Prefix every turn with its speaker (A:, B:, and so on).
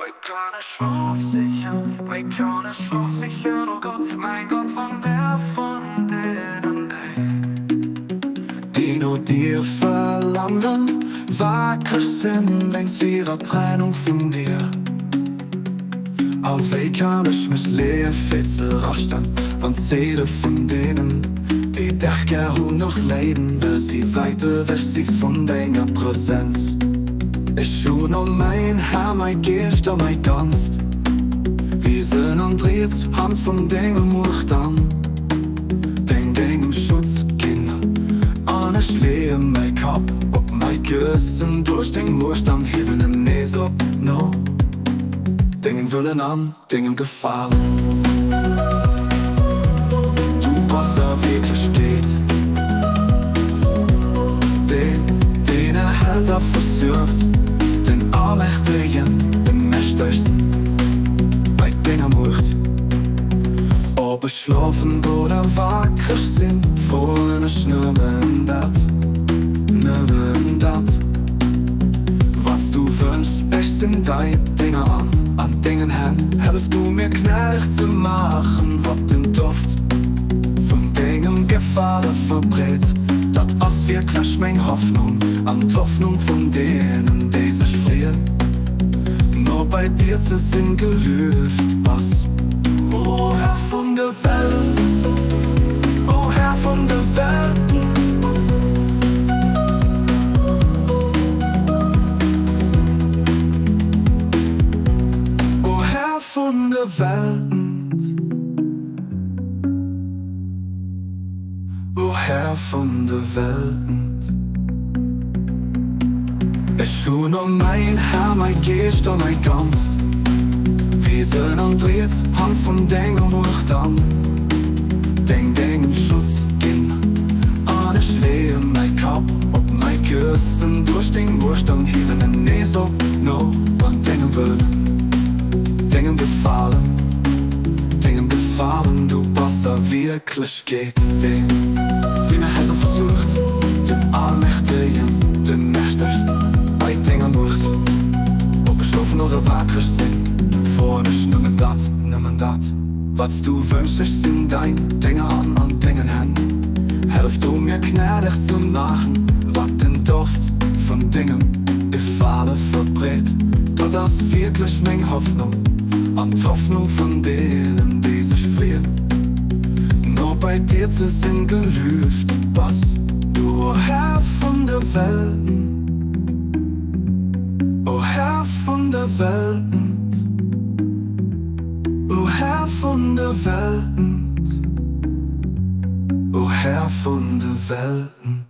A: Keine schlafsicher, bei keine schlafsicher, oh Gott, mein Gott, von der von denen, die nur dir verlangen, wacker sind längs ihrer Trennung von dir. Auf wie kann ich mich leer fitzel rasten, van zeden von denen, die dich gern noch leiden, bis sie weiter weg sie von deiner Präsenz. Ich schaue noch mein Herr, mein Geist und mein Ganst. Wir sind und dreht Hand von Dingen Macht an. Den Dingen Schutz gehen. Und ich lehre mein Kopf ob mein Gewissen durch den Macht an. Heben im Näs ab, no. Dingen willen an, Dingen gefallen. Du, was wirklich geht. Den Held versucht. Den Allmächtigen, den Mächtigsten, bei Dingen Macht. Ob ich schlafen oder wacker sind, wollen ich nimmen dat. Was du wünschst, ich sind dein Dinge an Dingen hin. Hilf du mir gnädig zu machen, was den Duft von Dingen Gefallen verbreitet. Dat als wirklich mein Hoffnung, an die Hoffnung von denen, die sich frieren. Nur bei dir zu sind gelüft, was? O Herr von der Welt, o Herr von der Welt. O Herr von der Welt. O Herr von der Welt. Ich schau nur mein Herr, mein Geist und mein Ganst. Wir sind und dreht Hand von Dingen Macht an. Dingen Schutz gehen. Und ich lehre mein Kopf ob mein Gewissen durch den Macht an. Hier in den Näs ab, no. Und Dingen willen, Dingen gefallen. Dingen gefallen, du was wirklich geht. Den Held versucht, den Allmächtigen, den Mächtigsten, bei Dingen Macht. Ob ich schlafen oder wacker sind, vor ich nimmen dat. Was du wünschst, ich sind dein Dinge an Dingen hin. Hilf du mir gnädig zu machen, was den Duft von Dingen Gefallen verbreitet. Das ist wirklich mein Hoffnung, an die Hoffnung von denen, die sich frieren. Nur bei dir zu sind gelüft, was? Du, o Herr von der Welt. O Herr von der Welt. O Herr von der Welt. O Herr von der Welt.